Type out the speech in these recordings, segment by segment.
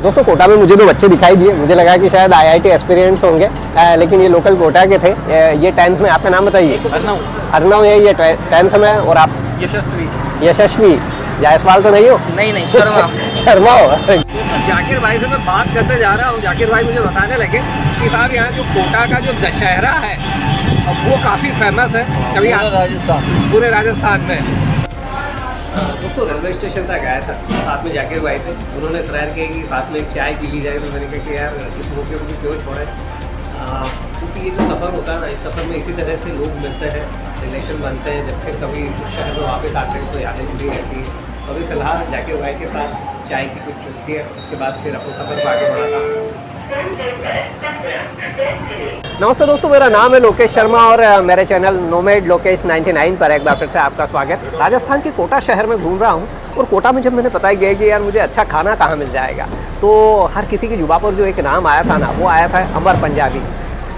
दोस्तों कोटा में मुझे दो बच्चे दिखाई दिए, मुझे लगा कि शायद आईआईटी एस्पिरेंट्स होंगे, लेकिन ये लोकल कोटा के थे। ये 10th में, आपका नाम बताइए। अर्नव है, ये 10th में। और आप? यशस्वी। यशस्वी। जायसवाल तो नहीं हो? नहीं शर्मा। शर्मा हो। जाकिर भाई से मैं बात करते जा रहा हूँ। जाकिर भाई मुझे बताने लगे कि साहब यहाँ जो कोटा का जो दशहरा है वो काफ़ी फेमस है। कभी पूरे राजस्थान में। दोस्तों रेलवे स्टेशन तक आया था, साथ में जाकिर भाई थे। उन्होंने इकरार किया कि साथ में एक चाय पी ली जाए, तो मैंने कहा कि यार इस मौके को क्यों छोड़े, क्योंकि ये जो सफ़र होता है ना, इस सफ़र में इसी तरह से लोग मिलते हैं, रिलेशन बनते हैं। जब फिर कभी शहर में वापस आते हैं तो यादें जुड़ी रहती हैं। तो अभी फ़िलहाल जाकिर भाई के साथ चाय की कुछ चुस्की है, उसके बाद फिर अपने सफ़र को आगे बढ़ाता हूँ। नमस्ते दोस्तों, मेरा नाम है लोकेश शर्मा और मेरे चैनल नोमेड लोकेश 99 पर एक बार फिर से आपका स्वागत। राजस्थान के कोटा शहर में घूम रहा हूँ और कोटा में जब मैंने पता किया कि यार मुझे अच्छा खाना कहाँ मिल जाएगा, तो हर किसी की जुबान पर जो एक नाम आया था ना, वो आया था अमर पंजाबी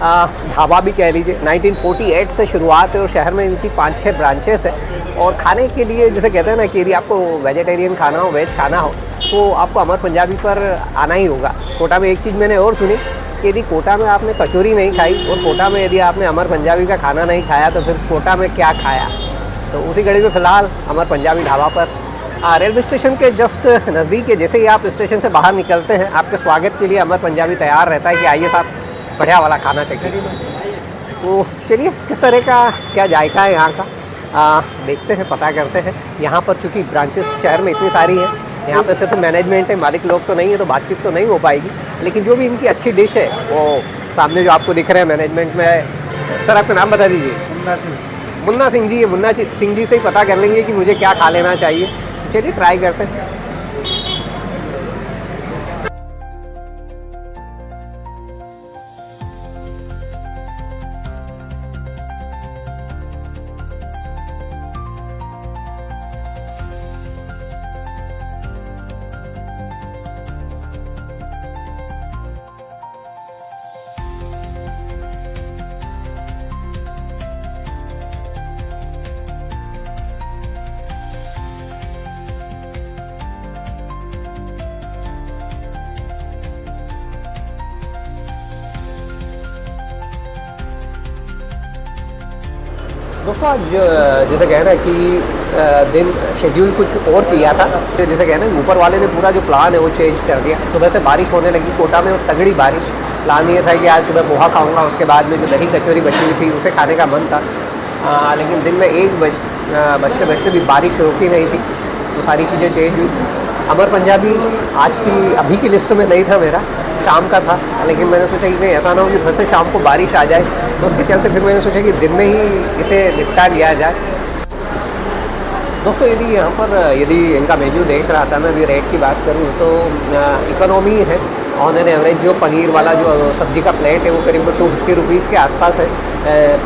ढाबा भी कह लीजिए। 1948 से शुरुआत है और शहर में इनकी 5-6 ब्रांचेस है। और खाने के लिए जैसे कहते हैं ना कि यदि आपको वेजिटेरियन खाना हो, वेज खाना हो, तो आपको अमर पंजाबी पर आना ही होगा। कोटा में एक चीज़ मैंने और सुनी कि यदि कोटा में आपने कचौरी नहीं खाई और कोटा में यदि आपने अमर पंजाबी का खाना नहीं खाया तो फिर कोटा में क्या खाया। तो उसी घड़ी में फ़िलहाल अमर पंजाबी ढाबा पर रेलवे स्टेशन के जस्ट नज़दीक है। जैसे ही आप स्टेशन से बाहर निकलते हैं, आपके स्वागत के लिए अमर पंजाबी तैयार रहता है कि आइए साहब, बढ़िया वाला खाना चाहिए। तो चलिए किस तरह का क्या जायका है यहाँ का, देखते हैं, पता करते हैं। यहाँ पर चूँकि ब्रांचेस शहर में इतनी सारी हैं, यहाँ पे सिर्फ मैनेजमेंट है, मालिक लोग तो नहीं है, तो बातचीत तो नहीं हो पाएगी। लेकिन जो भी इनकी अच्छी डिश है वो सामने जो आपको दिख रहे हैं मैनेजमेंट में। सर आपका नाम बता दीजिए। मुन्ना सिंह जी। ये मुन्ना सिंह जी से ही पता कर लेंगे कि मुझे क्या खा लेना चाहिए। चलिए ट्राई करते हैं। दोस्तों आज जैसे कह रहे हैं कि दिन शेड्यूल कुछ और किया था, तो जैसे कह रहे हैं ऊपर वाले ने पूरा जो प्लान है वो चेंज कर दिया। सुबह से बारिश होने लगी कोटा में और तगड़ी बारिश। प्लान ये था कि आज सुबह पोहा खाऊंगा, उसके बाद में जो दही कचौरी बची हुई थी उसे खाने का मन था। लेकिन दिन में 1 बजते भी बारिश रुकी नहीं थी, तो सारी चीज़ें चेंज हुई। अमर पंजाबी आज की अभी की लिस्ट में नहीं था, मेरा शाम का था। लेकिन मैंने सोचा कि नहीं ऐसा ना हो कि फिर से शाम को बारिश आ जाए, तो उसके चलते फिर मैंने सोचा कि दिन में ही इसे निपटा लिया जाए। दोस्तों यदि इनका मेन्यू देख रहा था मैं, अभी रेट की बात करूँ तो इकोनॉमी है। ऑन एन एवरेज जो पनीर वाला जो सब्ज़ी का प्लेट है वो करीब 250 रुपीज़ के आसपास है,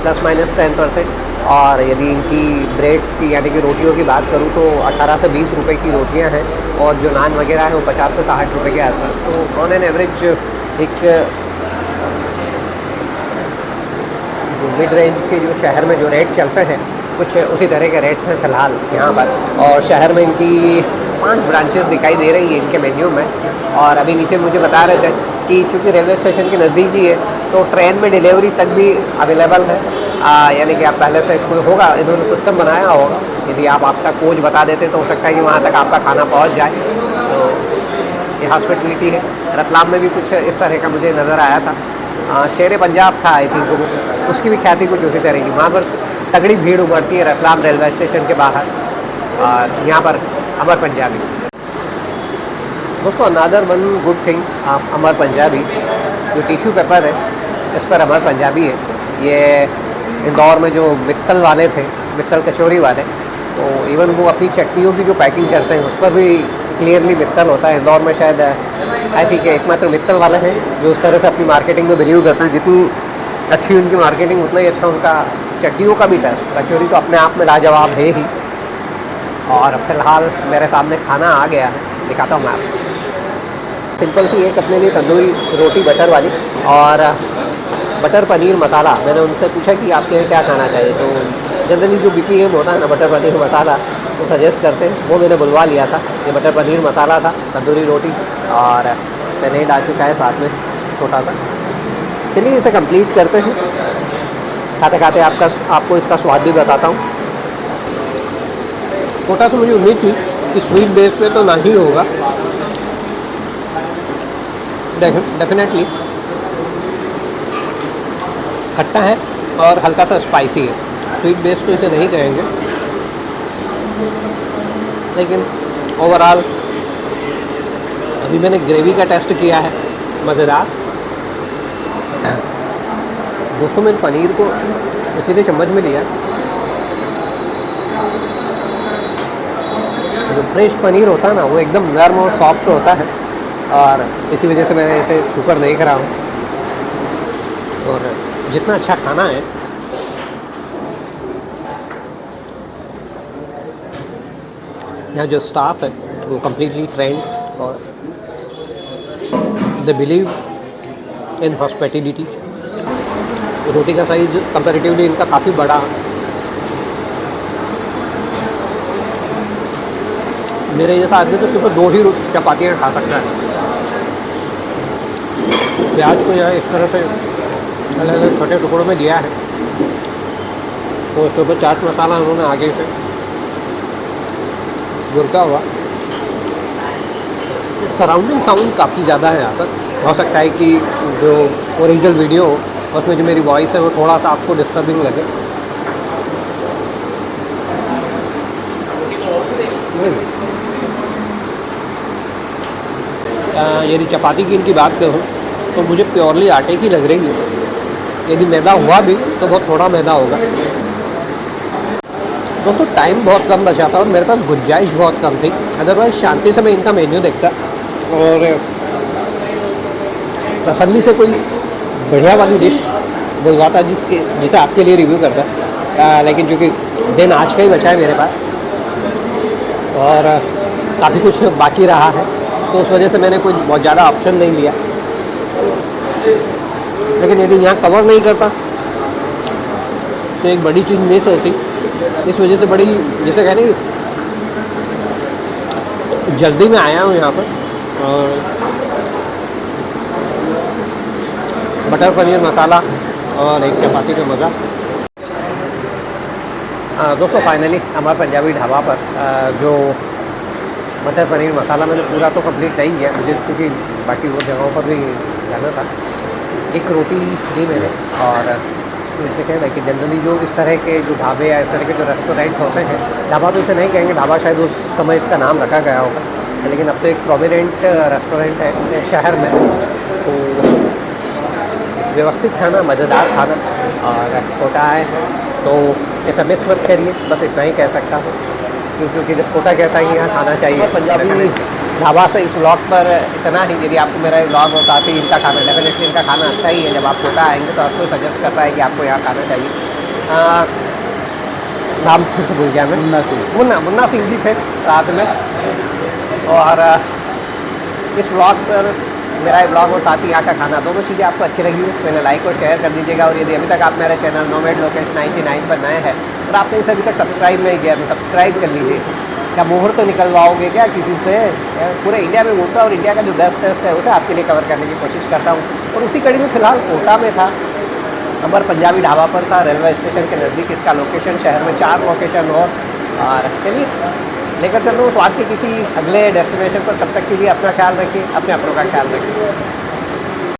±10%। और यदि इनकी ब्रेड्स की यानी कि रोटियों की बात करूँ तो 18 से 20 रुपए की रोटियां हैं, और जो नान वगैरह है वो 50 से 60 रुपए के आसपास। तो ऑन एन एवरेज एक जो मिड रेंज के जो शहर में जो रेट चलते हैं, कुछ उसी तरह के रेट्स हैं फ़िलहाल यहाँ पर। और शहर में इनकी 5 ब्रांचेस दिखाई दे रही हैं इनके मेन्यू में। और अभी नीचे मुझे बता रहे थे कि चूँकि रेलवे स्टेशन के नज़दीक ही है, तो ट्रेन में डिलीवरी तक भी अवेलेबल है। यानी कि आप पहले से कोई होगा, इन्होंने सिस्टम बनाया होगा, यदि आप आपका कोच बता देते तो हो सकता है कि वहाँ तक आपका खाना पहुँच जाए। तो ये हॉस्पिटलिटी है। रतलाम में भी कुछ इस तरह का मुझे नज़र आया था। शेर पंजाब था आई थिंक, उसकी भी ख्याति कुछ उसी तरह की। वहाँ पर तगड़ी भीड़ उमड़ती है रतलाम रेलवे स्टेशन के बाहर, और यहाँ पर अमर पंजाबी। दोस्तों अनादर वन गुड थिंग, आप अमर पंजाबी जो टिश्यू पेपर है इस पर अमर पंजाबी है। ये इंदौर में जो मित्तल वाले थे, मित्तल कचौरी वाले, तो इवन वो अपनी चटनियों की जो पैकिंग करते हैं उस पर भी क्लियरली मित्तल होता है। इंदौर में शायद आई थिंक एकमात्र मित्तल वाले हैं जो उस तरह से अपनी मार्केटिंग में बिलीव करते हैं। जितनी अच्छी उनकी मार्केटिंग उतना ही अच्छा उनका चटनियों का भी टेस्ट। कचौरी तो अपने आप में लाजवाब है ही। और फिलहाल मेरे सामने खाना आ गया है, दिखाता हूँ मैं आपको। सिंपल सी एक अपने लिए तंदूरी रोटी बटर वाली और बटर पनीर मसाला। मैंने उनसे पूछा कि आपके यहाँ क्या खाना चाहिए, तो जनरली जो BPM होता है ना, बटर पनीर मसाला, वो सजेस्ट करते हैं, वो मैंने बुलवा लिया था। ये बटर पनीर मसाला था, तंदूरी रोटी और सैलेड आ चुका है साथ में छोटा सा। चलिए इसे कंप्लीट करते हैं। खाते खाते आपको इसका स्वाद भी बताता हूँ। कोटा से मुझे उम्मीद थी कि स्वीट बेस पे तो नहीं होगा, डेफिनेटली खट्टा है और हल्का सा स्पाइसी है। स्वीट बेस तो इसे नहीं कहेंगे, लेकिन ओवरऑल अभी मैंने ग्रेवी का टेस्ट किया है, मज़ेदार। दोस्तों मैंने पनीर को इसीलिए चम्मच में लिया, जो फ्रेश पनीर होता है ना वो एकदम नर्म और सॉफ्ट होता है, और इसी वजह से मैं इसे छूकर देख रहा हूँ। और जितना अच्छा खाना है, यहाँ जो स्टाफ है वो कम्प्लीटली ट्रेंड, और दे बिलीव इन हॉस्पिटैलिटी। रोटी का साइज कंपैरेटिवली इनका काफ़ी बड़ा है। मेरे जैसा आदमी तो सिर्फ 2 ही चपातियाँ खा सकता है। प्याज को यहाँ इस तरह से अलग अलग छोटे टुकड़ों में दिया है, तो उसके ऊपर चाट मसाला उन्होंने आगे से गुरका हुआ। सराउंडिंग साउंड काफ़ी ज़्यादा है यहाँ पर। हो सकता है कि जो ओरिजिनल वीडियो हो उसमें जो मेरी वॉइस है वो थोड़ा सा आपको डिस्टर्बिंग लगे। यदि चपाती की इनकी बात करूँ तो मुझे प्योरली आटे की लग रही है। यदि मैदा हुआ भी तो बहुत थोड़ा मैदा होगा। दोस्तों टाइम बहुत कम बचा था और मेरे पास गुंजाइश बहुत कम थी, अदरवाइज़ शांति से मैं इनका मेन्यू देखता और तसल्ली से कोई बढ़िया वाली डिश बुलवाता जिसे आपके लिए रिव्यू करता। लेकिन चूँकि दिन आज का ही बचा है मेरे पास और काफ़ी कुछ बाकी रहा है, तो उस वजह से मैंने कोई बहुत ज़्यादा ऑप्शन नहीं लिया। लेकिन यदि यहाँ कवर नहीं करता तो एक बड़ी चीज़ मिस होती। इस वजह से बड़ी, जैसे कह रही, जल्दी में आया हूँ यहाँ पर। और बटर पनीर मसाला और एक चपाती का मज़ा। दोस्तों फाइनली हमारे पंजाबी ढाबा पर जो मटर पनीर मसाला मैंने पूरा तो कंप्लीट नहीं किया, मुझे चूँकि बाकी वो जगहों पर भी जाना था। एक रोटी दी मैंने, और जैसे कहना है कि जनरली जो इस तरह के जो ढाबे या इस तरह के जो रेस्टोरेंट होते हैं, ढाबा तो इसे नहीं कहेंगे, ढाबा शायद उस समय इसका नाम रखा गया होगा, लेकिन अब तो एक प्रोमिनेंट रेस्टोरेंट है शहर में। तो व्यवस्थित खाना, मज़ेदार खाना और कोटा है तो ऐसा मिस मत करिए, बस इतना ही कह सकता हूँ। क्योंकि जब कोटा कहता है यहाँ खाना चाहिए। पंजाबी ढाबा से इस व्लॉग पर इतना ही। यदि आपको मेरा व्लॉग होता है इनका खाना, डेफिनेटली इनका खाना अच्छा ही है। जब आप कोटा आएंगे तो आपको सजेस्ट करता है कि आपको यहाँ खाना चाहिए। नाम फिर से भूल गया मैं, मुन्ना सिंह जी थे साथ में। और इस व्लॉग पर मेरा व्लॉग और साथ ही यहाँ का खाना, दोनों चीज़ें आपको अच्छी लगी हो तो मैंने लाइक और शेयर कर दीजिएगा। और यदि अभी तक आप मेरे चैनल नोमैड लोकेश 99 पर नए हैं और आपने इसे अभी तक सब्सक्राइब नहीं किया तो सब्सक्राइब कर लीजिए। क्या मुहूर्त तो निकलवाओगे क्या किसी से? पूरे इंडिया में घूमता और इंडिया का जो बेस्ट टेस्ट है उसे आपके लिए कवर करने की कोशिश करता हूँ। और उसी कड़ी में फ़िलहाल कोटा में था, हमारे पंजाबी ढाबा पर था, रेलवे स्टेशन के नज़दीक इसका लोकेशन। शहर में 4 लोकेशन और चलिए लेकर चल रहा हूँ तो आपके किसी अगले डेस्टिनेशन पर। तब तक के लिए अपना ख्याल रखिए, अपने अपनों का ख्याल रखिए।